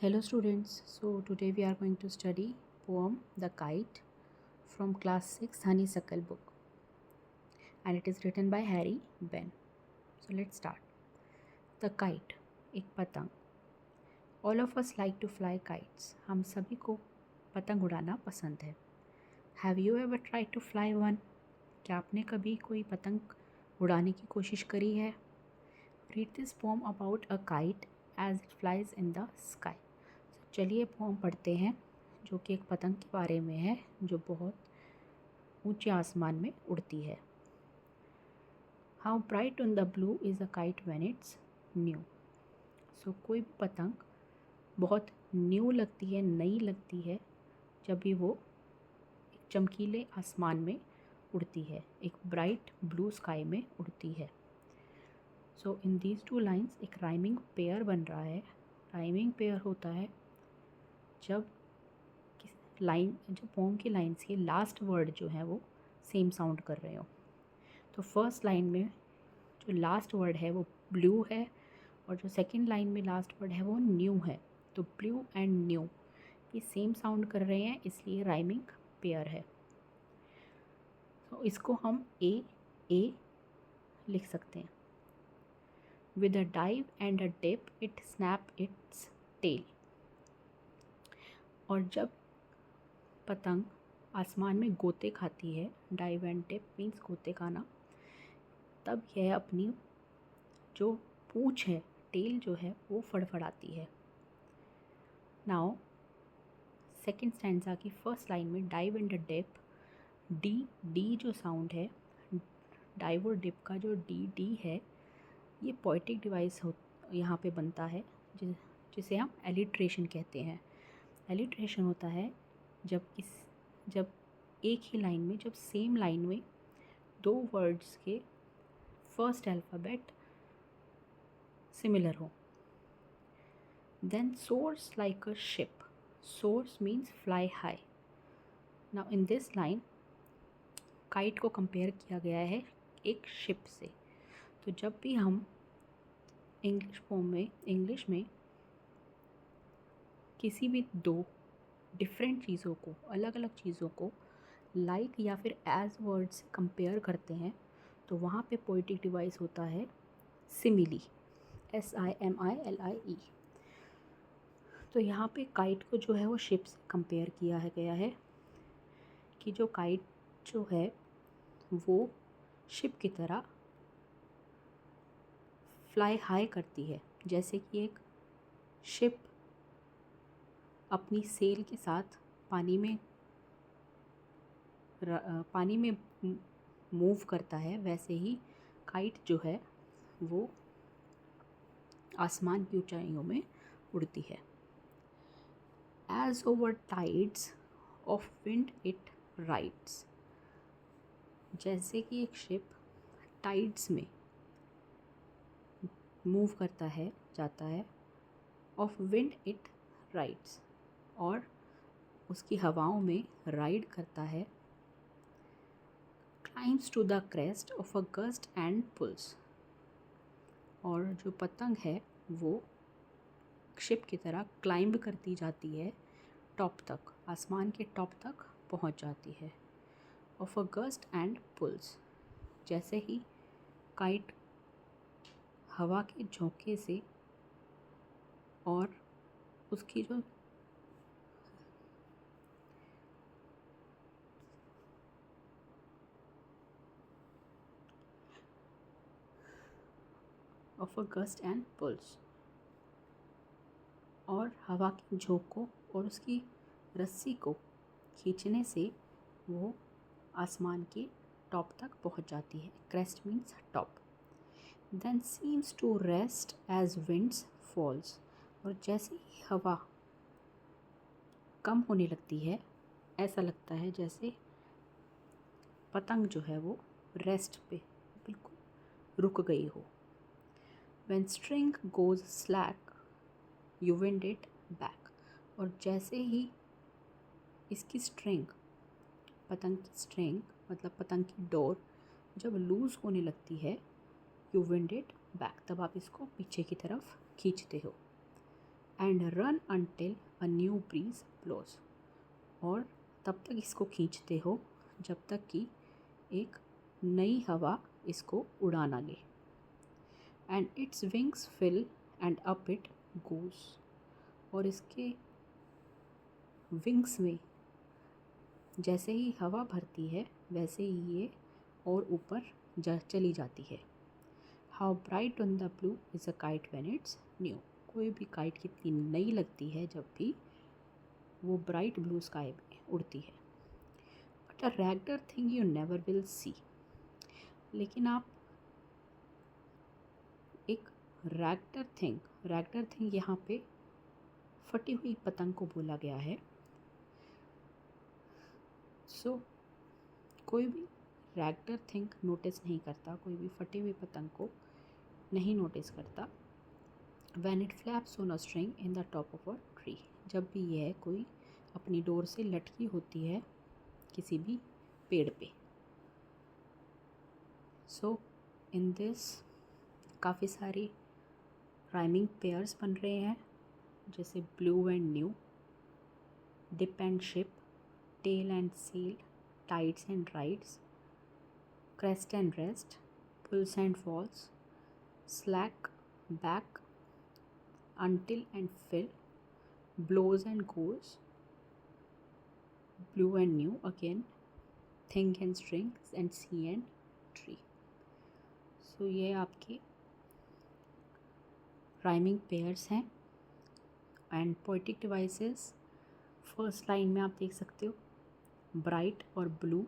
Hello students, so today we are going to study poem The Kite from class 6 Honeysuckle book, and it is written by Harry Ben. So let's start. The Kite, एक पतंग. All of us like to fly kites. हम सभी को पतंग उड़ाना पसंद है. Have you ever tried to fly one? क्या आपने कभी कोई पतंग उड़ाने की कोशिश करी है? Read this poem about a kite as it flies in the sky. चलिए पोम पढ़ते हैं जो कि एक पतंग के बारे में है जो बहुत ऊंचे आसमान में उड़ती है. How bright on the blue is a kite when it's new. So कोई पतंग बहुत न्यू लगती है, नई लगती है जब भी वो एक चमकीले आसमान में उड़ती है, एक ब्राइट ब्लू स्काई में उड़ती है. सो इन दीज टू लाइन्स एक राइमिंग पेयर बन रहा है. राइमिंग पेयर होता है जब पोम की लाइन्स के लास्ट वर्ड जो है वो सेम साउंड कर रहे हो. तो फर्स्ट लाइन में जो लास्ट वर्ड है वो ब्लू है और जो सेकंड लाइन में लास्ट वर्ड है वो न्यू है. तो ब्लू एंड न्यू ये सेम साउंड कर रहे हैं, इसलिए राइमिंग पेयर है. तो इसको हम ए लिख सकते हैं. With a dive and a dip it snap its tail. और जब पतंग आसमान में गोते खाती है, डाइव एंड डिप मीन्स गोते खाना, तब यह अपनी जो पूँछ है, टेल जो है वो फड़फड़ाती है. नाउ सेकंड स्टैंजा की फर्स्ट लाइन में डाइव एंड डिप, डी जो साउंड है, डाइव और डिप का जो डी है, ये पोएटिक डिवाइस यहाँ पे बनता है जिसे हम एलिट्रेशन कहते हैं. एलिट्रेशन होता है जब एक ही लाइन में, जब सेम लाइन में दो वर्ड्स के फर्स्ट अल्फ़ाबेट सिमिलर हो. Then soars like a ship. Soars means fly high. Now in this line kite को कंपेयर किया गया है एक शिप से. तो जब भी हम इंग्लिश में किसी भी दो डिफरेंट चीज़ों को, अलग अलग चीज़ों को लाइक या फिर एज वर्ड से कंपेयर करते हैं तो वहाँ पे पोएटिक डिवाइस होता है सिमिली, SIMILIE. तो यहाँ पे काइट को जो है वो शिप से कंपेयर किया गया है कि जो काइट जो है वो शिप की तरह फ्लाई हाई करती है. जैसे कि एक शिप अपनी सेल के साथ पानी में मूव करता है, वैसे ही काइट जो है वो आसमान की ऊंचाइयों में उड़ती है. As over tides of wind it rides. जैसे कि एक शिप टाइड्स में मूव करता है, जाता है, ऑफ विंड इट राइड्स, और उसकी हवाओं में राइड करता है. Climbs to the crest of a gust and pulls. और जो पतंग है वो शिप की तरह क्लाइंब करती जाती है टॉप तक, आसमान के टॉप तक पहुंच जाती है. Of a gust and pulls. जैसे ही काइट हवा के झोंके से और उसकी जो of a gust and pulls, और हवा के झोंकों और उसकी रस्सी को खींचने से वो आसमान के टॉप तक पहुंच जाती है. Crest means top. Then seems to rest as winds falls. और जैसे ही हवा कम होने लगती है, ऐसा लगता है जैसे पतंग जो है वो रेस्ट पे बिल्कुल रुक गई हो. When string goes slack, you wind it back. और जैसे ही इसकी स्ट्रिंग, पतंग की स्ट्रिंग मतलब पतंग की डोर जब लूज़ होने लगती है, you wind it back, तब आप इसको पीछे की तरफ खींचते हो. And run until a new breeze blows, और तब तक इसको खींचते हो जब तक कि एक नई हवा इसको उड़ा ना ले। And its wings fill and up it goes, और इसके विंग्स में जैसे ही हवा भरती है वैसे ही ये और ऊपर चली जाती है। How bright on the blue is a kite when it's new, कोई भी काइट कितनी नई लगती है जब भी वो ब्राइट ब्लू स्काई में उड़ती है। But a raggeder thing you never will see, लेकिन आप एक रैगडर थिंग यहाँ पे फटी हुई पतंग को बोला गया है। सो कोई भी रैगडर थिंग नोटिस नहीं करता, कोई भी फटी हुई पतंग को नहीं नोटिस करता। When it flaps on a string in the top of a tree, जब भी यह कोई अपनी डोर से लटकी होती है किसी भी पेड़ पे। सो इन दिस काफ़ी सारी राइमिंग पेयर्स बन रहे हैं, जैसे blue and new, dip and ship, tail and sail, tides and rides, crest and rest, pulls and falls, slack, back, until and fill, blows and goes, blue and new again, thing and strings, and sea and tree. So ये आपके rhyming pairs हैं। and poetic devices, first line में आप देख सकते हो bright और blue,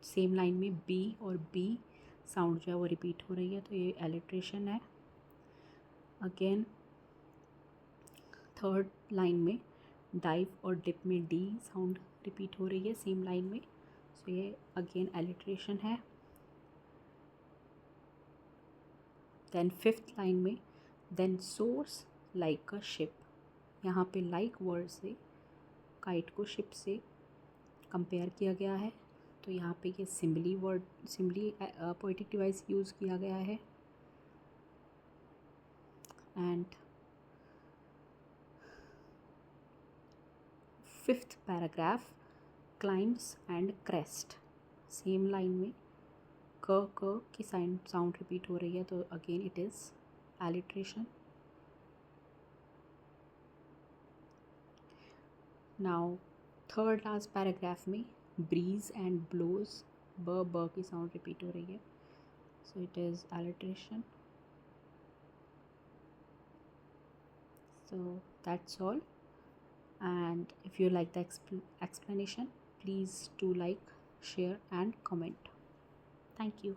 same line में बी और बी साउंड जो है वो रिपीट हो रही है, तो ये एलिट्रेशन है। अगेन थर्ड लाइन में डाइव और डिप में डी साउंड रिपीट हो रही है सेम लाइन में, सो ये अगेन एलिट्रेशन है। देन फिफ्थ लाइन में then soars like a ship, यहाँ पे लाइक वर्ड से काइट को शिप से कंपेयर किया गया है, तो यहाँ पे ये सिम्बली पोएटिक डिवाइस यूज़ किया गया है। And fifth paragraph climbs and crest, same line में क की साउंड रिपीट हो रही है, तो again it is alliteration. Now third last paragraph में ब्रीज एंड ब्लोज, ब की साउंड रिपीट हो रही है, so it is alliteration. So that's all, and if you like the explanation, please do like, share and comment. Thank you.